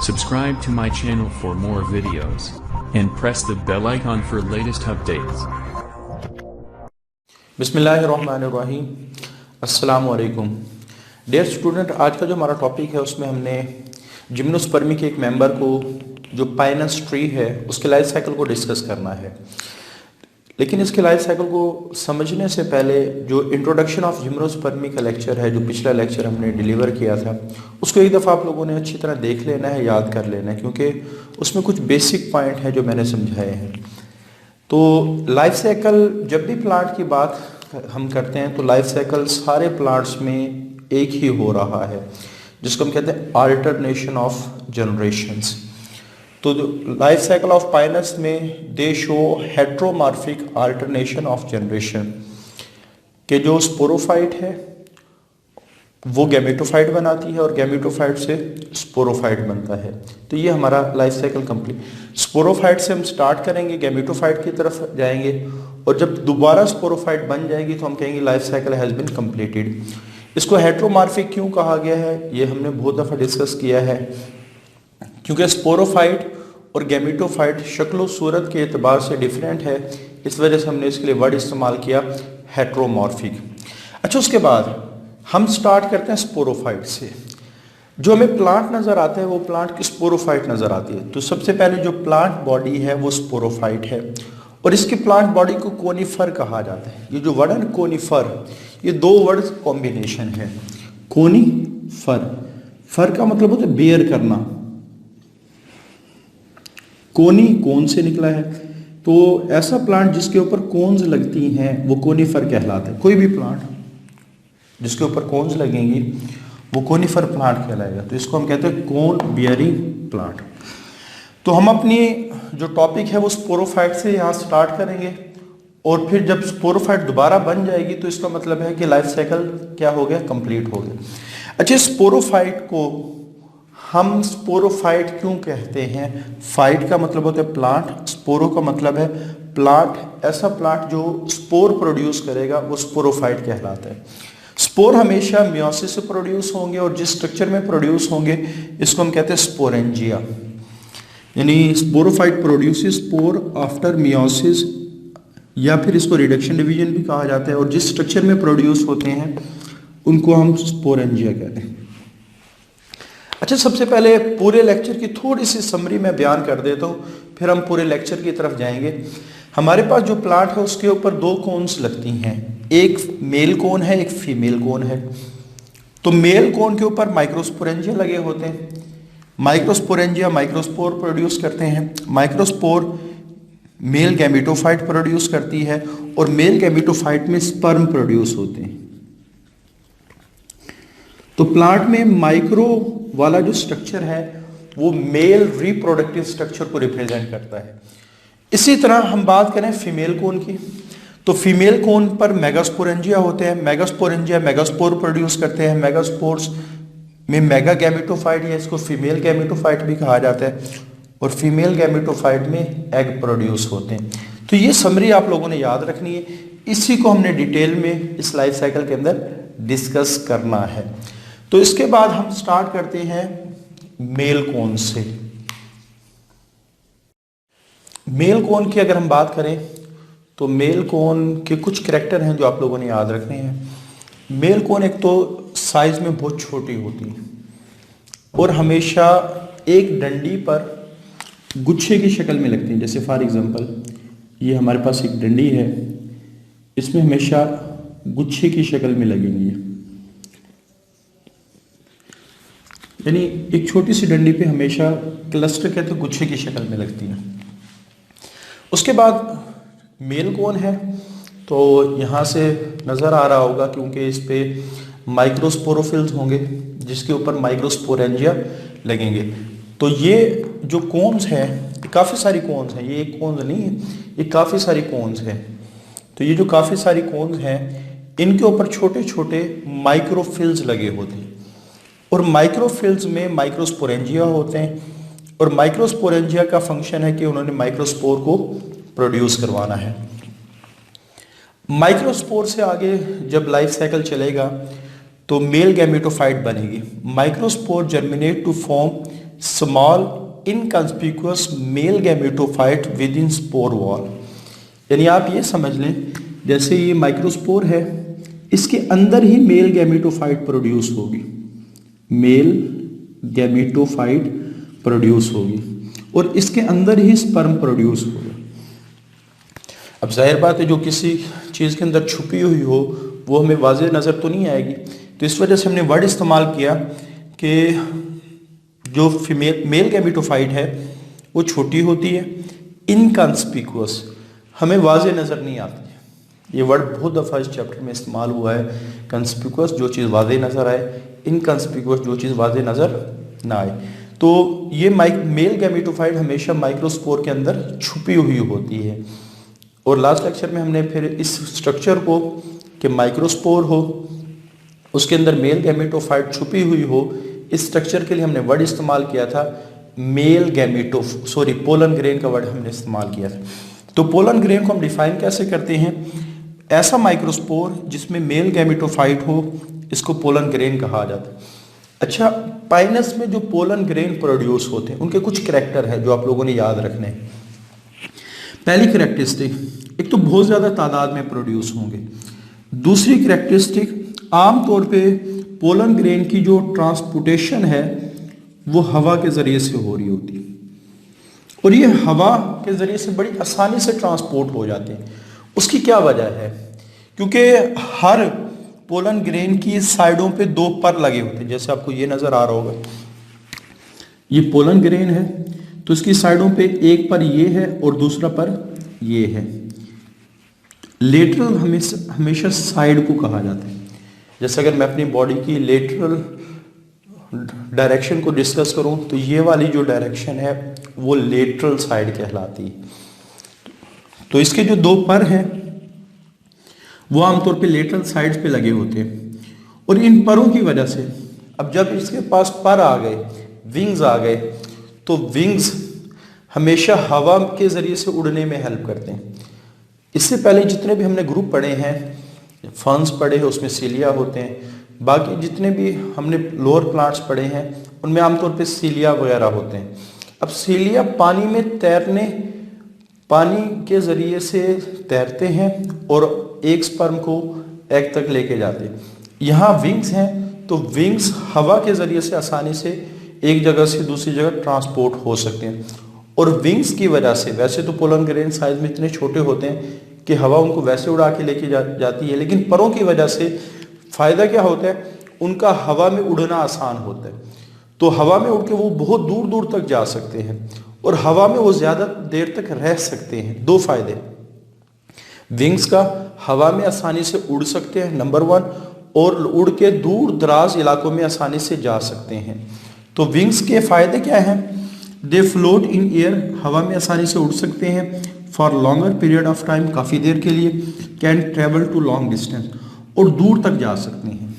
Subscribe to my channel for more videos and press the bell icon for latest updates. बिस्मिल्लाहिर्रहमानिर्रहीम। अस्सलाम वालेकुम। Dear student, आज का जो हमारा टॉपिक है उसमें हमने जिम्नोस्पर्मी के एक मेंबर को जो पाइनस ट्री है उसके लाइफ साइकिल को डिस्कस करना है। लेकिन इसके लाइफ साइकिल को समझने से पहले जो इंट्रोडक्शन ऑफ जिम्नोस्पर्मी का लेक्चर है, जो पिछला लेक्चर हमने डिलीवर किया था, उसको एक दफ़ा आप लोगों ने अच्छी तरह देख लेना है, याद कर लेना है, क्योंकि उसमें कुछ बेसिक पॉइंट हैं जो मैंने समझाए हैं। तो लाइफ साइकिल, जब भी प्लांट की बात हम करते हैं तो लाइफ साइकिल सारे प्लांट्स में एक ही हो रहा है, जिसको हम कहते हैं अल्टरनेशन ऑफ जनरेशंस। तो लाइफ साइकिल ऑफ पाइनस में दे show heteromorphic alternation of generation के जो स्पोरोफाइट है वो गैमेटोफाइट बनाती है और गैमेटोफाइट से स्पोरोफाइट बनता है। तो ये हमारा लाइफ साइकिल कंप्लीट। स्पोरोफाइट से हम स्टार्ट करेंगे, गैमेटोफाइट की तरफ जाएंगे और जब दोबारा स्पोरोफाइट बन जाएगी तो हम कहेंगे life cycle has been completed. इसको हेट्रोमॉर्फिक क्यों कहा गया है ये हमने बहुत दफ़ा डिस्कस किया है, क्योंकि स्पोरोफाइट और गैमेटोफाइट शक्ल सूरत के एतबार से डिफरेंट है, इस वजह से हमने इसके लिए वर्ड इस्तेमाल किया हेट्रोमॉर्फिक। अच्छा, उसके बाद हम स्टार्ट करते हैं स्पोरोफाइट से। जो हमें प्लांट नज़र आता है वो प्लांट की स्पोरोफाइट नज़र आती है। तो सबसे पहले जो प्लांट बॉडी है वो स्पोरोफाइट है और इसकी प्लांट बॉडी को कोनिफर कहा जाता है। ये जो वर्ड है कोनिफर, ये दो वर्ड कॉम्बिनेशन है। कोनिफर, फर का मतलब होता है बेयर करना, कोनी कोन से निकला है, तो ऐसा प्लांट जिसके ऊपर कोन्स लगती हैं वो कोनिफर कहलाता है। कोई भी प्लांट जिसके ऊपर कोन्स लगेंगी वो कोनिफर प्लांट कहलाएगा। तो इसको हम कहते हैं कोन बियरिंग प्लांट। तो हम अपनी जो टॉपिक है वो स्पोरोफाइट से यहाँ स्टार्ट करेंगे और फिर जब स्पोरोफाइट दोबारा बन जाएगी तो इसका मतलब है कि लाइफ साइकिल क्या हो गया, कंप्लीट हो गया। अच्छा, स्पोरोफाइट को हम स्पोरोफाइट क्यों कहते हैं? फाइट का मतलब होता है प्लांट, स्पोरो का मतलब है प्लांट। ऐसा प्लांट जो स्पोर प्रोड्यूस करेगा वो स्पोरोफाइट कहलाता है। स्पोर हमेशा मियोसिस से प्रोड्यूस होंगे और जिस स्ट्रक्चर में प्रोड्यूस होंगे इसको हम कहते हैं स्पोरेंजिया। यानी sporophyte produces spore after meiosis, या फिर इसको रिडक्शन डिवीजन भी कहा जाता है, और जिस स्ट्रक्चर में प्रोड्यूस होते हैं उनको हम स्पोरेंजिया कहते हैं। अच्छा, सबसे पहले पूरे लेक्चर की थोड़ी सी समरी मैं बयान कर देता हूँ, फिर हम पूरे लेक्चर की तरफ जाएंगे। हमारे पास जो प्लांट है उसके ऊपर दो कोन्स लगती हैं, एक मेल कोन है, एक फीमेल कोन है। तो मेल कोन के ऊपर माइक्रोस्पोरेंजिया लगे होते हैं। माइक्रोस्पोरेंजिया माइक्रोस्पोर प्रोड्यूस करते हैं। माइक्रोस्पोर मेल गैमेटोफाइट प्रोड्यूस करती है और मेल गैमेटोफाइट में स्पर्म प्रोड्यूस होते हैं। तो प्लांट में माइक्रो वाला जो स्ट्रक्चर है वो मेल रिप्रोडक्टिव स्ट्रक्चर को रिप्रेजेंट करता है। इसी तरह हम बात करें फीमेल कोन की, तो फीमेल कोन पर मेगास्पोरेंजिया होते हैं। मेगास्पोरेंजिया मेगास्पोर प्रोड्यूस करते हैं। मेगास्पोर्स में मेगा गैमेटोफाइट या इसको फीमेल गैमेटोफाइट भी कहा जाता है और फीमेल गैमेटोफाइट में एग प्रोड्यूस होते हैं। तो ये समरी आप लोगों ने याद रखनी है, इसी को हमने डिटेल में इस लाइफ साइकिल के अंदर डिस्कस करना है। तो इसके बाद हम स्टार्ट करते हैं मेल कोन से। मेल कोन की अगर हम बात करें तो मेल कोन के कुछ करैक्टर हैं जो आप लोगों ने याद रखने हैं। मेल कोन एक तो साइज में बहुत छोटी होती है और हमेशा एक डंडी पर गुच्छे की शक्ल में लगती है। जैसे फॉर एग्जांपल ये हमारे पास एक डंडी है, इसमें हमेशा गुच्छे की शक्ल में लगेंगी, यानी एक छोटी सी डंडी पे हमेशा क्लस्टर कहते हैं गुच्छे की शक्ल में लगती है। उसके बाद मेल कोन है, तो यहाँ से नज़र आ रहा होगा क्योंकि इस पे माइक्रोस्पोरोफिल्स होंगे जिसके ऊपर माइक्रोस्पोरेंजिया लगेंगे। तो ये जो कोन्स हैं, काफ़ी सारी कोन्स हैं, ये एक कोन्स नहीं है, ये काफ़ी सारी कोन्स हैं। तो ये जो काफ़ी सारी कोन्स हैं इनके ऊपर छोटे छोटे माइक्रोफिल्स लगे होते हैं और माइक्रोफिल्स में माइक्रोस्पोरेंजिया होते हैं और माइक्रोस्पोरेंजिया का फंक्शन है कि उन्होंने माइक्रोस्पोर को प्रोड्यूस करवाना है। माइक्रोस्पोर से आगे जब लाइफ साइकिल चलेगा तो मेल गैमेटोफाइट बनेगी। Microspore germinate to form small inconspicuous male gametophyte within spore wall. यानी आप ये समझ लें जैसे ये माइक्रोस्पोर है, इसके अंदर ही मेल गैमेटोफाइट प्रोड्यूस होगी, मेल गैमेटोफाइट प्रोड्यूस होगी और इसके अंदर ही स्पर्म प्रोड्यूस होगा। अब जाहिर बात है जो किसी चीज़ के अंदर छुपी हुई हो वो हमें वाज़ेह नज़र तो नहीं आएगी, तो इस वजह से हमने वर्ड इस्तेमाल किया कि जो फीमेल मेल गैमेटोफाइट है वो छोटी होती है, इनकंस्पिकुअस, हमें वाज़ेह नज़र नहीं आती। ये वर्ड बहुत दफ़ा इस चैप्टर में इस्तेमाल हुआ है, कंस्पिकुअस जो चीज़ वाज़ेह नज़र आए, इनकंस्पिकुअस जो चीज़ वाज़ेह नज़र ना आए। तो ये मेल गैमेटोफाइट हमेशा माइक्रोस्पोर के अंदर छुपी हुई होती है। और लास्ट लेक्चर में हमने फिर इस स्ट्रक्चर को कि माइक्रोस्पोर हो, उसके अंदर मेल गैमेटोफाइट छुपी हुई हो, इस स्ट्रक्चर के लिए हमने वर्ड इस्तेमाल किया था पोलन ग्रेन का वर्ड हमने इस्तेमाल किया था। तो पोलन ग्रेन को हम डिफाइन कैसे करते हैं? ऐसा माइक्रोस्पोर जिसमें मेल गैमेटोफाइट हो, इसको पोलन ग्रेन कहा जाता है। अच्छा, पाइनस में जो पोलन ग्रेन प्रोड्यूस होते हैं उनके कुछ करैक्टर हैं जो आप लोगों ने याद रखने हैं। पहली करैक्टरिस्टिक, एक तो बहुत ज़्यादा तादाद में प्रोड्यूस होंगे। दूसरी करैक्टरिस्टिक, आमतौर पे पोलन ग्रेन की जो ट्रांसपोर्टेशन है वो हवा के ज़रिए से हो रही होती है और ये हवा के ज़रिए से बड़ी आसानी से ट्रांसपोर्ट हो जाते हैं। उसकी क्या वजह है? क्योंकि हर पोलन ग्रेन की साइडों पे दो पर लगे होते हैं, जैसे आपको ये नज़र आ रहा होगा, ये पोलन ग्रेन है तो इसकी साइडों पे एक पर ये है और दूसरा पर ये है। लेटरल हमेशा साइड को कहा जाता है। जैसे अगर मैं अपनी बॉडी की लेटरल डायरेक्शन को डिस्कस करूं तो ये वाली जो डायरेक्शन है वो लेटरल साइड कहलाती है। तो इसके जो दो पर हैं वो आमतौर पे लेटरल साइड्स पे लगे होते हैं और इन परों की वजह से अब जब इसके पास पर आ गए, विंग्स आ गए, तो विंग्स हमेशा हवा के ज़रिए से उड़ने में हेल्प करते हैं। इससे पहले जितने भी हमने ग्रुप पढ़े हैं, फर्न्स पढ़े हैं, उसमें सीलिया होते हैं, बाकी जितने भी हमने लोअर प्लांट्स पढ़े हैं उनमें आमतौर पे सीलिया वगैरह होते हैं। अब सीलिया पानी में तैरने, पानी के ज़रिए से तैरते हैं और एक स्पर्म को एग तक लेके जाते हैं। यहाँ विंग्स हैं तो विंग्स हवा के ज़रिए से आसानी से एक जगह से दूसरी जगह ट्रांसपोर्ट हो सकते हैं और विंग्स की वजह से, वैसे तो पोलन ग्रेन साइज में इतने छोटे होते हैं कि हवा उनको वैसे उड़ा के लेके जाती है, लेकिन परों की वजह से फ़ायदा क्या होता है, उनका हवा में उड़ना आसान होता है। तो हवा में उड़ के वो बहुत दूर दूर तक जा सकते हैं और हवा में वो ज़्यादा देर तक रह सकते हैं। दो फायदे विंग्स का, हवा में आसानी से उड़ सकते हैं नंबर 1, और उड़ के दूर दराज इलाकों में आसानी से जा सकते हैं। तो विंग्स के फ़ायदे क्या हैं? दे फ्लोट इन एयर, हवा में आसानी से उड़ सकते हैं, for longer period of time, काफ़ी देर के लिए, can travel to long distance, और दूर तक जा सकते हैं।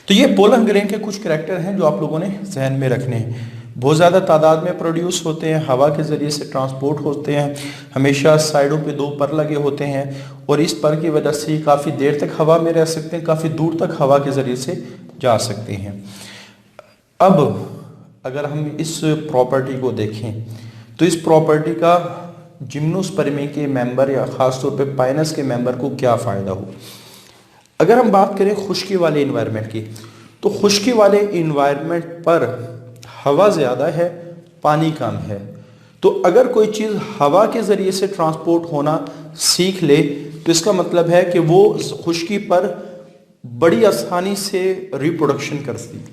तो ये पोलन ग्रेन के कुछ करैक्टर हैं जो आप लोगों ने जहन में रखने हैं। बहुत ज़्यादा तादाद में प्रोड्यूस होते हैं, हवा के ज़रिए से ट्रांसपोर्ट होते हैं, हमेशा साइडों पे दो पर लगे होते हैं और इस पर की वजह से काफ़ी देर तक हवा में रह सकते हैं, काफ़ी दूर तक हवा के ज़रिए से जा सकते हैं। अब अगर हम इस प्रॉपर्टी को देखें तो इस प्रॉपर्टी का जिम्नोस्पर्मी के मेंबर या ख़ास तौर पे पाइनस के मेंबर को क्या फ़ायदा हो। अगर हम बात करें खुश्की वाले इन्वायरमेंट की, तो खुश्की वाले इन्वायरमेंट पर हवा ज़्यादा है, पानी कम है। तो अगर कोई चीज़ हवा के ज़रिए से ट्रांसपोर्ट होना सीख ले तो इसका मतलब है कि वो खुश्की पर बड़ी आसानी से रिप्रोडक्शन करती।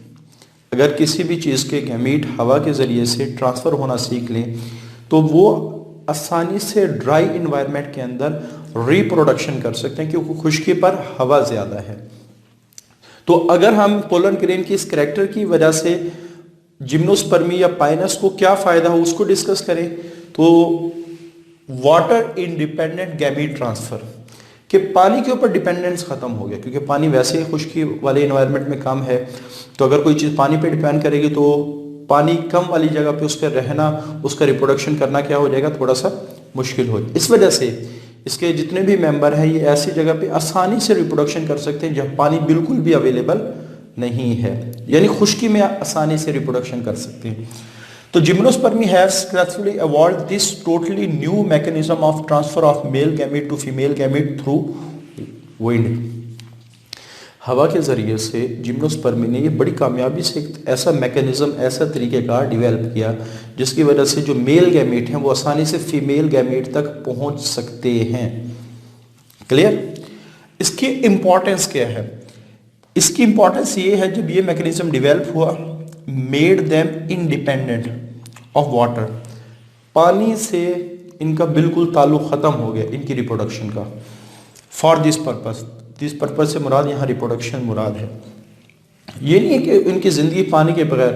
अगर किसी भी चीज़ के गैमीट हवा के ज़रिए से ट्रांसफ़र होना सीख लें तो वो आसानी से ड्राई इन्वायरमेंट के अंदर रिप्रोडक्शन कर सकते हैं क्योंकि खुश्की पर हवा ज़्यादा है। तो अगर हम पोलन ग्रेन की इस करैक्टर की वजह से जिम्नोस्पर्मी या पाइनस को क्या फ़ायदा हो उसको डिस्कस करें तो वाटर इंडिपेंडेंट गैमीट ट्रांसफ़र, कि पानी के ऊपर डिपेंडेंस ख़त्म हो गया क्योंकि पानी वैसे ही खुश्की वाले इन्वायरमेंट में कम है। तो अगर कोई चीज़ पानी पे डिपेंड करेगी तो पानी कम वाली जगह पे उस पर रहना, उसका रिप्रोडक्शन करना क्या हो जाएगा, थोड़ा सा मुश्किल हो जाएगा। इस वजह से इसके जितने भी मेंबर हैं ये ऐसी जगह पे आसानी से रिप्रोडक्शन कर सकते हैं जहाँ पानी बिल्कुल भी अवेलेबल नहीं है, यानी खुश्की में आसानी से रिप्रोडक्शन कर सकते हैं। तो gymnospermae have successfully evolved this totally new mechanism of transfer of male gamete to female gamete through wind. हवा के जरिए से जिम्नोस्पर्मी ने ये बड़ी कामयाबी से एक ऐसा मैकेनिज्म, ऐसा तरीक़ेकार डेवलप किया जिसकी वजह से जो मेल गैमेट हैं वो आसानी से फीमेल गैमेट तक पहुंच सकते हैं। क्लियर? इसकी इम्पोर्टेंस क्या है? इसकी इम्पोर्टेंस ये है, जब ये मैकेनिज्म डेवलप हुआ, made them independent of water, पानी से इनका बिल्कुल ताल्लुक ख़त्म हो गया इनकी रिप्रोडक्शन का। फॉर दिस पर्पस से मुराद यहाँ रिप्रोडक्शन मुराद है। ये नहीं है कि इनकी ज़िंदगी पानी के बगैर,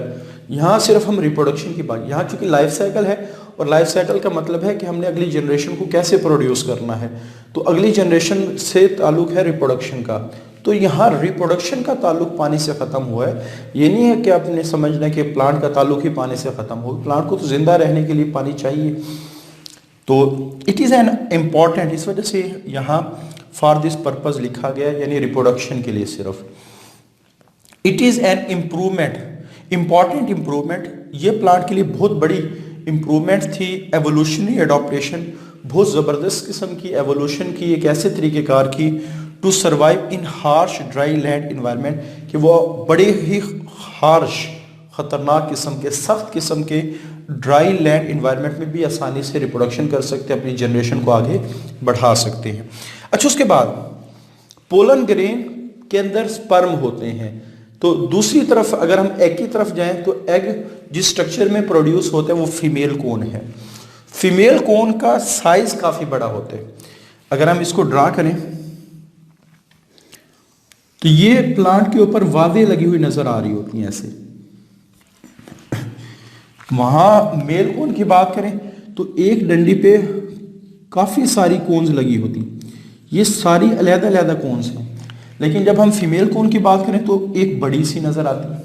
यहाँ सिर्फ हम रिप्रोडक्शन की बात, यहाँ चूंकि लाइफ साइकिल है और लाइफ साइकिल का मतलब है कि हमने अगली जनरेशन को कैसे प्रोड्यूस करना है, तो अगली जनरेशन से ताल्लुक है रिप्रोडक्शन का। तो यहाँ रिप्रोडक्शन का ताल्लुक पानी से ख़त्म हुआ है। ये नहीं है कि आपने समझना है कि प्लांट का ताल्लुक ही पानी से ख़त्म हो, प्लांट को तो ज़िंदा रहने के लिए पानी चाहिए। तो इट इज़ एन इम्पॉर्टेंट, इस वजह से यहाँ फॉर दिस पर्पज़ लिखा गया, यानी रिप्रोडक्शन के लिए सिर्फ। It is an improvement, important improvement, ये प्लांट के लिए बहुत बड़ी इम्प्रूवमेंट थी। एवोल्यूशनरी एडॉप्टेशन, बहुत ज़बरदस्त किस्म की एवोल्यूशन की, एक ऐसे तरीक़ेकार की to survive in harsh dry land environment, कि वो बड़े ही हार्श, ख़तरनाक किस्म के, सख्त किस्म के ड्राई लैंड इन्वायरमेंट में भी आसानी से रिप्रोडक्शन कर सकते हैं, अपनी जनरेशन को आगे बढ़ा सकते हैं। अच्छा, उसके बाद पोलन ग्रेन के अंदर स्पर्म होते हैं। तो दूसरी तरफ अगर हम एग की तरफ जाएं तो एग जिस स्ट्रक्चर में प्रोड्यूस होता है वो फीमेल कोन है। फीमेल कोन का साइज काफ़ी बड़ा होता है। अगर हम इसको ड्रा करें तो ये प्लांट के ऊपर वावे लगी हुई नजर आ रही होती हैं ऐसे। वहां मेल कोन की बात करें तो एक डंडी पे काफ़ी सारी कोन्स लगी होती, ये सारी अलग-अलग कोन्स हैं। लेकिन जब हम फीमेल कोन की बात करें तो एक बड़ी सी नज़र आती है,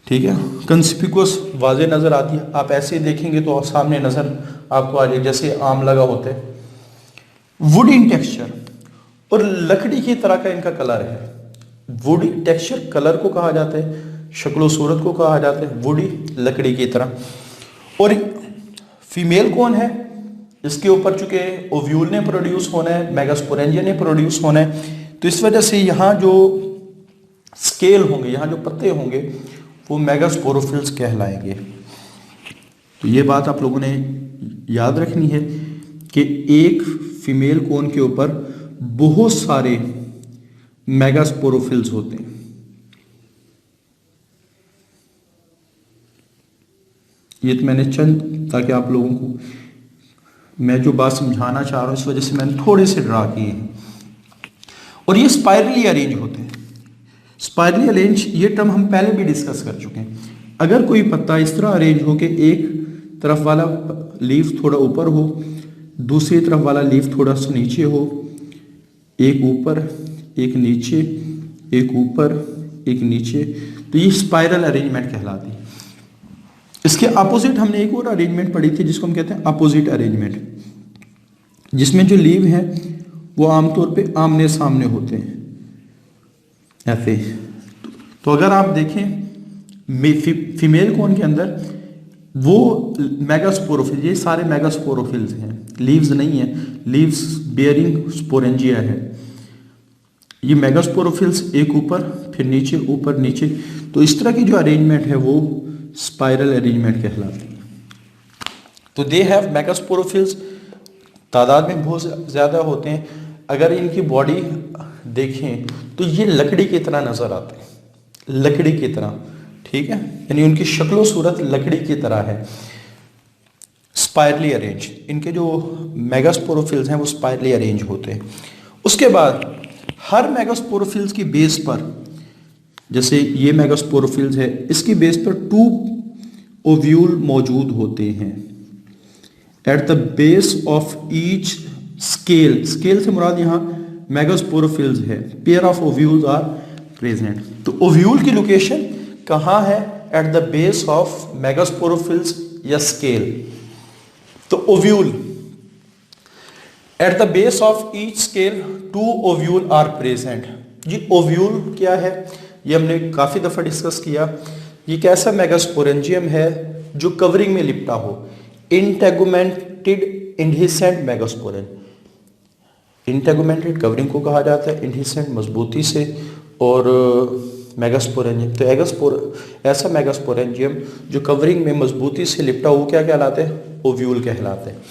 ठीक है, कंस्पिकुअस, वाज़े नज़र आती है। आप ऐसे देखेंगे तो सामने नज़र आपको आ जाए जैसे आम लगा होता है। वुड इन टेक्सचर, और लकड़ी की तरह का इनका कलर है। वुडी टेक्सचर कलर को कहा जाता है, शक्लो सूरत को कहा जाता है वुडी, लकड़ी की तरह। और फीमेल कौन है, इसके ऊपर चूंकि ओव्यूल ने प्रोड्यूस होना है, मेगास्पोरेंजिया ने प्रोड्यूस होना है, तो इस वजह से यहाँ जो स्केल होंगे, यहाँ जो पत्ते होंगे वो मेगास्पोरोफिल्स कहलाएंगे। तो ये बात आप लोगों ने याद रखनी है कि एक फीमेल कोन के ऊपर बहुत सारे मेगास्पोरोफिल्स होते हैं। ये तो मैंने चंद, ताकि आप लोगों को मैं जो बात समझाना चाह रहा हूं इस वजह से मैंने थोड़े से ड्रा किए हैं। और ये स्पाइरली अरेंज होते हैं। स्पाइरली अरेंज ये टर्म हम पहले भी डिस्कस कर चुके हैं। अगर कोई पत्ता इस तरह अरेंज हो कि एक तरफ वाला लीफ थोड़ा ऊपर हो, दूसरी तरफ वाला लीफ थोड़ा सा नीचे हो, एक ऊपर एक नीचे, एक ऊपर एक नीचे, तो ये स्पाइरल अरेंजमेंट कहलाती है। इसके अपोजिट हमने एक और अरेंजमेंट पढ़ी थी जिसको हम कहते हैं अपोजिट अरेंजमेंट, जिसमें जो लीव हैं वो आमतौर पे आमने सामने होते हैं ऐसे। तो अगर आप देखें फीमेल कोन के अंदर वो मेगास्पोरोफिल, ये सारे मेगास्पोरोफिल्स हैं, लीव्स नहीं है, लीव्स बेयरिंग स्पोरेंजिया है। ये मेगास्पोरोफिल्स एक ऊपर फिर नीचे, ऊपर नीचे, तो इस तरह की जो अरेंजमेंट है वो स्पाइरल अरेंजमेंट कहलाती है। तो दे हैव मेगास्पोरोफिल्स, तादाद में बहुत ज़्यादा होते हैं। अगर इनकी बॉडी देखें तो ये लकड़ी की तरह नज़र आते हैं, लकड़ी की तरह, ठीक है, यानी उनकी शक्लो सूरत लकड़ी की तरह है। स्पाइरली अरेंज, इनके जो मेगास्पोरोफिल्स हैं वो स्पाइरली अरेंज होते हैं। उसके बाद हर मेगास्पोरोफिल्स की बेस पर, जैसे ये मेगास्पोरोफिल्स है, इसकी बेस पर 2 ओव्यूल मौजूद होते हैं। At the base of each scale, scale से मुराद यहाँ मेगास्पोरोफिल्स है, pair of ovules are present. तो ओव्यूल की लोकेशन कहाँ है? At the base of megasporophylls या स्केल। तो ovule at the base of each scale 2 ovule are present. जी ओव्यूल क्या है? ये हमने काफ़ी दफ़ा डिस्कस किया। ये एक ऐसा मेगास्पोरेंजियम है जो कवरिंग में लिपटा हो, इंटेगुमेंटेड इंडहिसेंट मेगास्पोरेन। इंटेगुमेंटेड कवरिंग को कहा जाता है, इंडहिसेंट मजबूती से, और मेगास्पोरेंजियम तो ऐसा मेगास्पोरेंजियम जो कवरिंग में मजबूती से लिपटा हो क्या कहलाते हैं? ओव्यूल कहलाते हैं।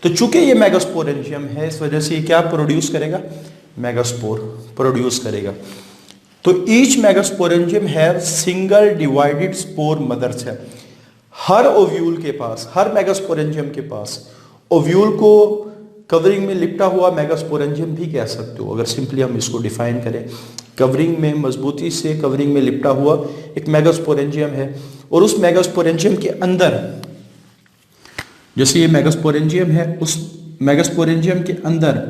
तो चूंकि ये मेगास्पोरेंजियम है, इस वजह से ये क्या प्रोड्यूस करेगा? मेगास्पोर प्रोड्यूस करेगा। तो each megasporangium have single divided spore mother cell. हर ओव्यूल के पास, हर मेगास्पोरेंजियम के पास, ओव्यूल को कवरिंग में लिपटा हुआ मेगास्पोरेंजियम भी कह सकते हो, अगर सिंपली हम इसको डिफाइन करें। कवरिंग में मजबूती से कवरिंग में लिपटा हुआ एक मेगास्पोरेंजियम है, और उस मेगास्पोरेंजियम के अंदर, जैसे ये मेगास्पोरेंजियम है, उस मेगास्पोरेंजियम के अंदर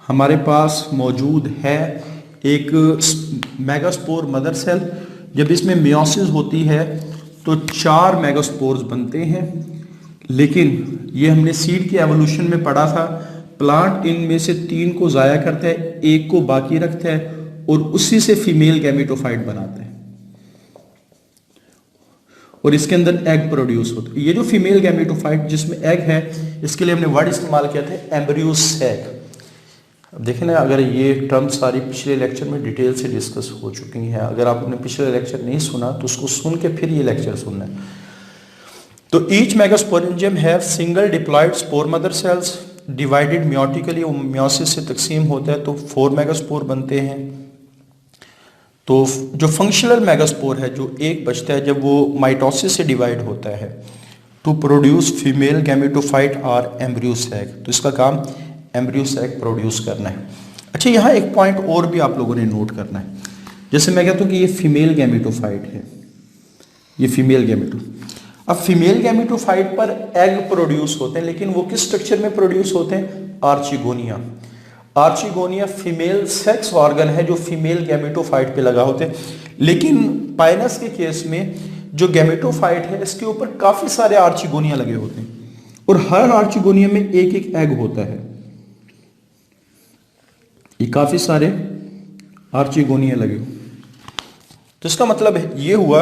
हमारे पास मौजूद है एक मेगास्पोर मदर सेल। जब इसमें मियोसिस होती है तो 4 मेगास्पोर्स बनते हैं, लेकिन ये हमने सीड के एवोल्यूशन में पढ़ा था, प्लांट इनमें से 3 को ज़ाया करता है, 1 को बाकी रखता है और उसी से फीमेल गैमेटोफाइट बनाता है, और इसके अंदर एग प्रोड्यूस होता है। ये जो फीमेल गैमेटोफाइट जिसमें एग है, इसके लिए हमने वर्ड इस्तेमाल किया था एम्ब्रियो सैक। अब देखें ना, अगर ये टर्म सारी पिछले लेक्चर में डिटेल से डिस्कस हो चुकी हैं, अगर आपने पिछले लेक्चर नहीं सुना तो उसको सुन के फिर ये लेक्चर सुनना है। तो each megasporangium have single diploid spore mother cells divided meiotically, meiosis से तकसीम होता है तो 4 मेगास्पोर बनते हैं। तो जो फंक्शनल मेगास्पोर है, जो एक बचता है जब वो माइटोसिस से डिवाइड होता है टू प्रोड्यूस फीमेल गैमेटोफाइट और एम्ब्रियो सैक, तो इसका काम एम्ब्रियो सैक प्रोड्यूस करना है। अच्छा, यहाँ एक पॉइंट और भी आप लोगों ने नोट करना है। जैसे मैं कहता हूँ कि ये फीमेल गैमेटोफाइट है, ये फीमेल गैमेटो, अब फीमेल गैमेटोफाइट पर एग प्रोड्यूस होते हैं, लेकिन वो किस स्ट्रक्चर में प्रोड्यूस होते हैं? Archegonia. Archegonia female sex organ है जो फीमेल गैमेटोफाइट पे लगा होते हैं, लेकिन पाइनस के केस में जो गैमेटोफाइट है इसके ऊपर काफी सारे आर्चिगोनिया लगे होते हैं, और हर आर्चिगोनिया में एक एक एग होता है। ये काफी सारे आर्चिगोनिया लगे हो, तो इसका मतलब ये हुआ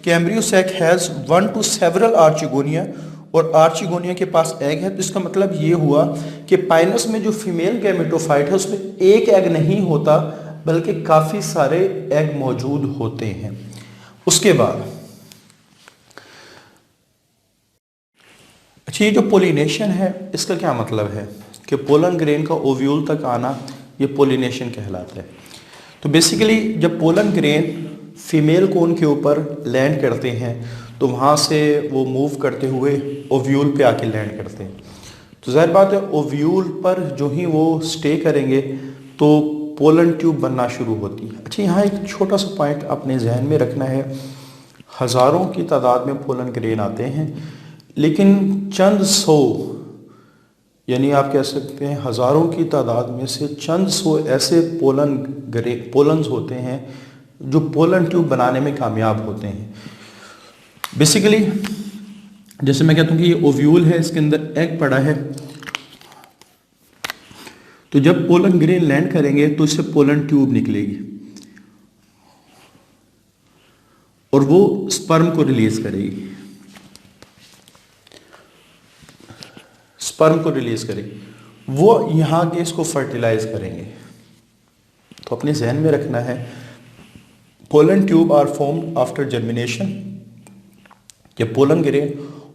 कि embryo sac has 1 to several archegonia, और आर्चिगोनिया के पास एग है। तो इसका मतलब ये हुआ कि पाइनस में जो फीमेल गैमेटोफाइट है उसमें एक एग नहीं होता, बल्कि काफी सारे एग मौजूद होते हैं। उसके बाद अच्छा, ये जो पोलिनेशन है इसका क्या मतलब है कि पोलन ग्रेन का ओव्यूल तक आना, ये पोलिनेशन कहलाता है। तो बेसिकली जब पोलन ग्रेन फीमेल कोन के ऊपर लैंड करते हैं तो वहाँ से वो मूव करते हुए ओव्यूल पे आके लैंड करते हैं। तो जाहिर बात है ओव्यूल पर जो ही वो स्टे करेंगे तो पोलन ट्यूब बनना शुरू होती है। अच्छा, यहाँ एक छोटा सा पॉइंट अपने जहन में रखना है, हज़ारों की तादाद में पोलन ग्रेन आते हैं, लेकिन चंद सौ, यानी आप कह सकते हैं हज़ारों की तादाद में से चंद सौ ऐसे पोलन्स होते हैं जो पोलन ट्यूब बनाने में कामयाब होते हैं। बेसिकली जैसे मैं कहता हूँ कि ये ओव्यूल है, इसके अंदर एग पड़ा है, तो जब पोलन ग्रेन लैंड करेंगे तो इससे पोलन ट्यूब निकलेगी और वो स्पर्म को रिलीज करेगी, स्पर्म को रिलीज करेगी, वो यहाँ के इसको फर्टिलाइज करेंगे। तो अपने जहन में रखना है, pollen tube are formed after germination. जब पोलन ग्रेन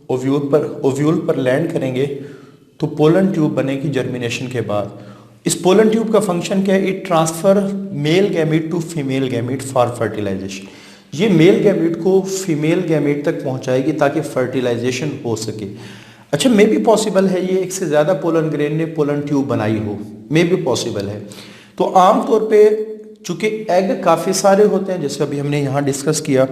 ओव्यूल पर लैंड करेंगे तो पोलन ट्यूब बनेगी जर्मिनेशन के बाद। इस पोलन ट्यूब का फंक्शन क्या है? It transfer male gamete to female gamete for fertilisation. ये मेल गैमेट को फीमेल गैमेट तक पहुंचाएगी ताकि फर्टिलाइजेशन हो सके। अच्छा, मे भी पॉसिबल है ये एक से ज़्यादा पोलन ग्रेन ने पोलन ट्यूब बनाई हो, मे भी पॉसिबल है। तो आमतौर पे चूंकि एग काफ़ी सारे होते हैं, जैसे अभी हमने यहाँ डिस्कस किया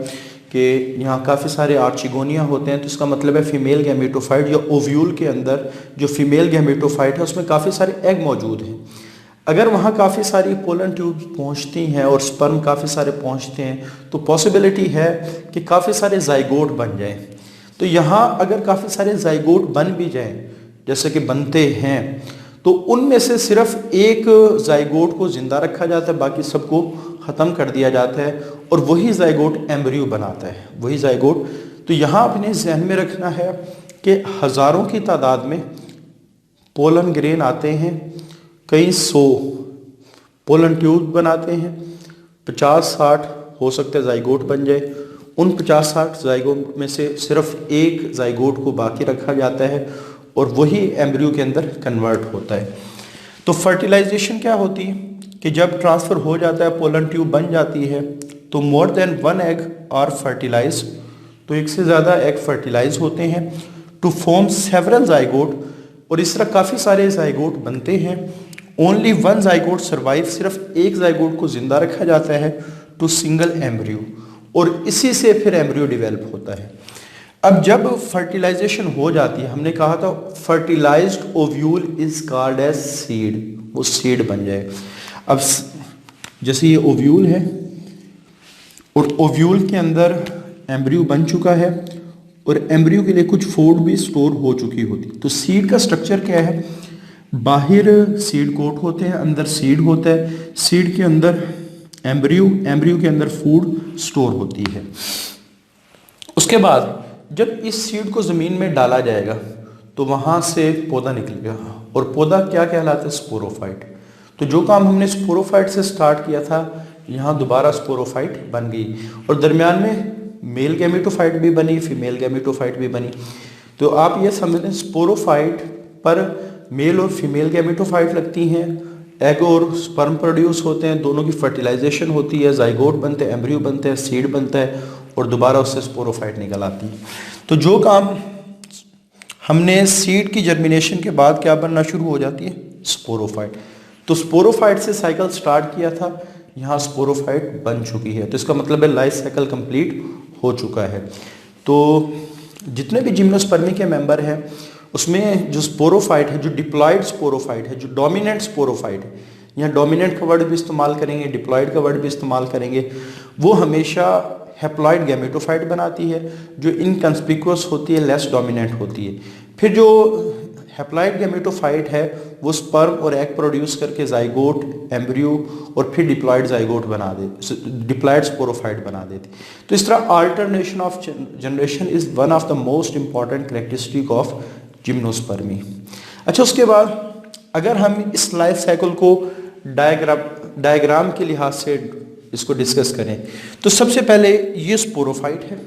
कि यहाँ काफ़ी सारे आर्चिगोनिया होते हैं, तो इसका मतलब है फीमेल गैमेटोफाइट या ओव्यूल के अंदर जो फीमेल गैमेटोफाइट है उसमें काफ़ी सारे एग मौजूद हैं। अगर वहाँ काफ़ी सारी पोलन ट्यूब्स पहुँचती हैं और स्पर्म काफ़ी सारे पहुँचते हैं तो पॉसिबिलिटी है कि काफ़ी सारे जाइगोट बन जाएं। तो यहाँ अगर काफ़ी सारे जाइगोट बन भी जाएं, जैसे कि बनते हैं, तो उनमें से सिर्फ एक जाइगोट को ज़िंदा रखा जाता है, बाकी सबको ख़त्म कर दिया जाता है और वही जाइगोट एम्ब्रियो बनाता है, वही जाइगोट। तो यहाँ अपने जहन में रखना है कि हज़ारों की तादाद में पोलन ग्रेन आते हैं, कई 100 पोलन ट्यूब बनाते हैं, 50-60 हो सकता है जाइगोट बन जाए। उन 50-60 जाइगोट में से सिर्फ एक जाइगोट को बाकी रखा जाता है और वही एम्ब्रियो के अंदर कन्वर्ट होता है। तो फर्टिलाइजेशन क्या होती है कि जब ट्रांसफ़र हो जाता है, पोलन ट्यूब बन जाती है, तो more than 1 egg are fertilise, तो एक से ज़्यादा एग फर्टिलाइज होते हैं टू फॉर्म सेवरल जाइगोट, और इस तरह काफ़ी सारे जाइगोट बनते हैं। ओनली 1 जाइगोट सर्वाइव, सिर्फ एक जाइगोट को जिंदा रखा जाता है टू सिंगल एम्ब्रियो, और इसी से फिर एम्ब्रियो डेवलप होता है। अब जब फर्टिलाइजेशन हो जाती है, हमने कहा था fertilised ovule is called as seed, वो सीड बन जाए। अब जैसे ये ओव्यूल है और ओव्यूल के अंदर एम्ब्रियो बन चुका है और एम्ब्रियो के लिए कुछ फूड भी स्टोर हो चुकी होती, तो सीड का स्ट्रक्चर क्या है, बाहर सीड कोट होते हैं, अंदर सीड होता है, सीड के अंदर एम्ब्रियो, एम्ब्रियो के अंदर फूड स्टोर होती है। उसके बाद जब इस सीड को ज़मीन में डाला जाएगा तो वहाँ से पौधा निकलेगा, और पौधा क्या कहलाता है, स्पोरोफाइट। तो जो काम हमने स्पोरोफाइट से स्टार्ट किया था, यहाँ दोबारा स्पोरोफाइट बन गई, और दरमियान में मेल गैमेटोफाइट भी बनी, फीमेल गैमेटोफाइट भी बनी। तो आप ये समझ लें स्पोरोफाइट पर मेल और फीमेल गैमेटोफाइट लगती हैं, एग और स्पर्म प्रोड्यूस होते हैं, दोनों की फर्टिलाइजेशन होती है, जाइगोट बनते हैं, एम्ब्रियो बनते हैं, सीड बनता है, और दोबारा उससे स्पोरोफाइट निकल आती है। तो जो काम हमने सीड की जर्मिनेशन के बाद क्या बनना शुरू हो जाती है, स्पोरोफाइट। तो स्पोरोफाइट से साइकिल स्टार्ट किया था, यहाँ स्पोरोफाइट बन चुकी है, तो इसका मतलब है लाइफ साइकिल कंप्लीट हो चुका है। तो जितने भी जिम्नोस्पर्मी के मेंबर हैं उसमें जो स्पोरोफाइट है, जो डिप्लॉयड स्पोरोफाइट है, जो डोमिनेंट स्पोरोफाइट है, यहाँ डोमिनेंट का वर्ड भी इस्तेमाल करेंगे, डिप्लॉयड का वर्ड भी इस्तेमाल करेंगे, वो हमेशा हैप्लॉयड गैमेटोफाइट बनाती है, जो इनकंस्पिकुअस होती है, लेस डोमिनेंट होती है। फिर जो हैप्लॉयड गैमेटोफाइट है वो स्पर्म और एग प्रोड्यूस करके जाइगोट, एम्ब्रियो और फिर डिप्लॉयड जाइगोट बना दे, डिप्लॉयड स्पोरोफाइट बना देती। तो इस तरह alternation of generation is one of the most important characteristic of gymnospermae. अच्छा, उसके बाद अगर हम इस लाइफ साइकिल को डायग्राम के लिहाज से इसको डिस्कस करें तो सबसे पहले ये स्पोरोफाइट है।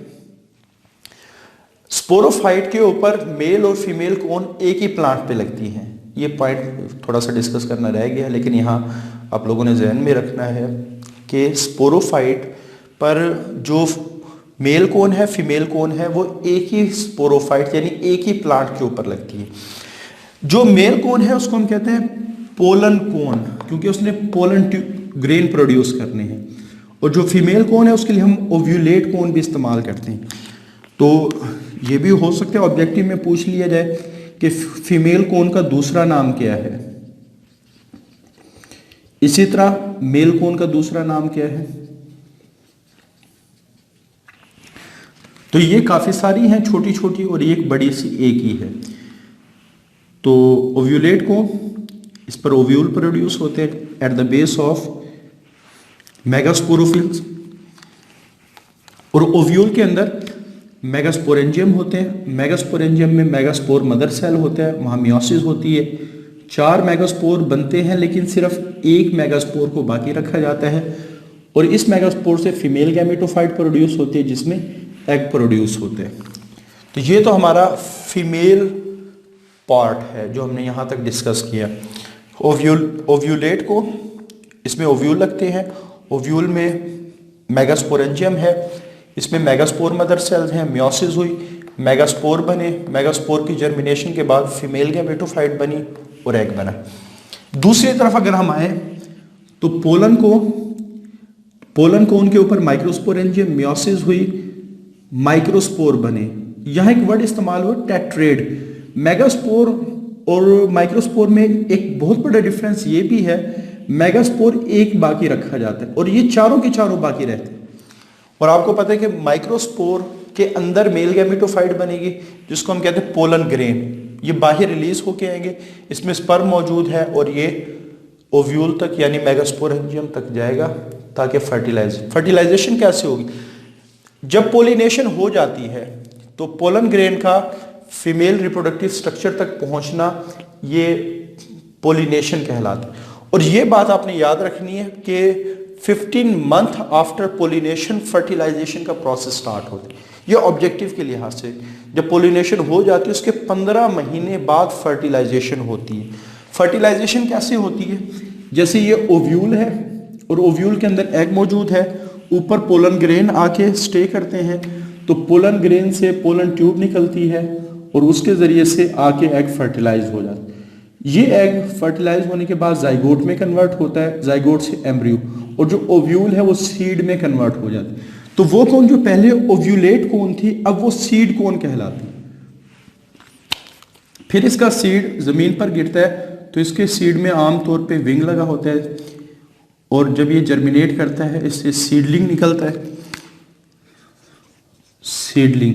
स्पोरोफाइट के ऊपर मेल और फीमेल कोन एक ही प्लांट पे लगती हैं। ये पॉइंट थोड़ा सा डिस्कस करना रह गया, लेकिन यहाँ आप लोगों ने जहन में रखना है कि स्पोरोफाइट पर जो मेल कोन है, फीमेल कोन है, वो एक ही स्पोरोफाइट यानी एक ही प्लांट के ऊपर लगती है। जो मेल कोन है उसको हम कहते हैं पोलन कोन, क्योंकि उसने पोलन ग्रेन प्रोड्यूस करने हैं, और जो फीमेल कोन है उसके लिए हम ओव्यूलेट कोन भी इस्तेमाल करते हैं। तो ये भी हो सकता है ऑब्जेक्टिव में पूछ लिया जाए कि फीमेल कोन का दूसरा नाम क्या है, इसी तरह मेल कोन का दूसरा नाम क्या है। तो ये काफी सारी हैं, छोटी छोटी, और एक बड़ी सी एक ही है। तो ओव्यूलेट कोन, इस पर ओव्यूल प्रोड्यूस होते हैं एट द बेस ऑफ मेगास्पोरोफिल्स, और ओव्यूल के अंदर मेगास्पोरेंजियम होते हैं। मेगास्पोरेंजियम में मेगास्पोर मदर सेल होता है, वहाँ मियोसिस होती है। 4 मेगास्पोर बनते हैं, लेकिन सिर्फ एक मेगास्पोर को बाकी रखा जाता है, और इस मेगास्पोर से फीमेल गैमेटोफाइट प्रोड्यूस होती है जिसमें एग प्रोड्यूस होते हैं। तो ये तो हमारा फीमेल पार्ट है जो हमने यहाँ तक डिस्कस किया। ओव्यूलेट को, इसमें ओव्यूल लगते हैं, ओव्यूल में मेगास्पोरेंजियम है, इसमें मेगास्पोर मदर सेल्स हैं, मियोसिस हुई, मेगास्पोर बने, मेगास्पोर की जर्मिनेशन के बाद फीमेल गैमेटोफाइट बनी और एग बना। दूसरी तरफ अगर हम आए तो पोलन कोन के ऊपर माइक्रोस्पोरेंजियम, मियोसिस हुई, माइक्रोस्पोर बने। यहाँ एक वर्ड इस्तेमाल हुआ टेट्रेड। मेगास्पोर और माइक्रोस्पोर में एक बहुत बड़ा डिफरेंस ये भी है, मेगास्पोर एक बाकी रखा जाता है और ये चारों के चारों बाकी रहते हैं। और आपको पता है कि माइक्रोस्पोर के अंदर मेल गैमेटोफाइट बनेगी जिसको हम कहते हैं पोलन ग्रेन, ये बाहर रिलीज होके आएंगे, इसमें स्पर्म मौजूद है और ये ओव्यूल तक यानी मेगास्पोरेंजियम तक जाएगा, ताकि फर्टिलाइजेशन कैसे होगी? जब पोलिनेशन हो जाती है तो पोलन ग्रेन का फीमेल रिप्रोडक्टिव स्ट्रक्चर तक पहुंचना ये पोलिनेशन कहलाता है। और ये बात आपने याद रखनी है कि 15 मंथ आफ्टर पोलिनेशन फर्टिलाइजेशन का प्रोसेस स्टार्ट होता है। ये ऑब्जेक्टिव के लिहाज से जब पोलिनेशन हो जाती है उसके 15 महीने बाद फर्टिलाइजेशन होती है। फर्टिलाइजेशन कैसे होती है? जैसे ये ओव्यूल है और ओव्यूल के अंदर एग मौजूद है, ऊपर पोलन ग्रेन आके स्टे करते हैं, तो पोलन ग्रेन से पोलन ट्यूब निकलती है और उसके ज़रिए से आके एग फर्टिलाइज हो जाता है। ये एग फर्टिलाइज होने के बाद जाइगोट में कन्वर्ट होता है, जाइगोट से एम्ब्रियो, और जो ओव्यूल है वो सीड में कन्वर्ट हो जाती है। तो वो कौन जो पहले ओव्यूलेट कौन थी, अब वो सीड कौन कहलाती है। फिर इसका सीड ज़मीन पर गिरता है तो इसके सीड में आमतौर पे विंग लगा होता है, और जब ये जर्मिनेट करता है इससे सीडलिंग निकलता है। सीडलिंग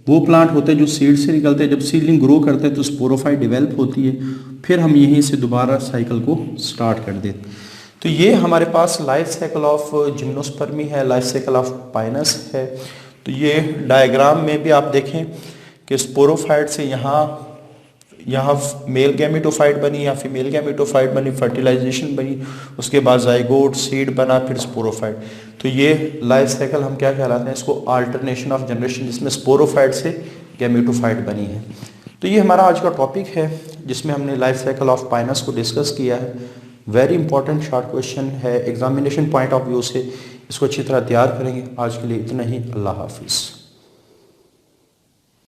वो प्लांट होता है जो सीड से निकलता है। जब सीडलिंग ग्रो करता है तो स्पोरोफाइट डेवलप होती है, फिर हम यहीं से दोबारा साइकिल को स्टार्ट कर देते हैं। तो ये हमारे पास लाइफ साइकिल ऑफ जिम्नोस्पर्मी है, लाइफ साइकिल ऑफ पाइनस है। तो ये डायग्राम में भी आप देखें कि स्पोरोफाइट से यहाँ मेल गैमेटोफाइट बनी या फीमेल गैमेटोफाइट बनी, फर्टिलाइजेशन बनी, उसके बाद जाइगोट, सीड बना, फिर स्पोरोफाइट। तो ये लाइफ साइकिल हम क्या कहलाते हैं, इसको अल्टरनेशन ऑफ जनरेशन, जिसमें स्पोरोफाइट से गैमेटोफाइट बनी है। तो ये हमारा आज का टॉपिक है जिसमें हमने लाइफ साइकिल ऑफ पाइनस को डिस्कस किया है। वेरी इंपॉर्टेंट शॉर्ट क्वेश्चन है, एग्जामिनेशन पॉइंट ऑफ व्यू से इसको अच्छी तरह तैयार करेंगे। आज के लिए इतना ही, अल्लाह हाफिज़।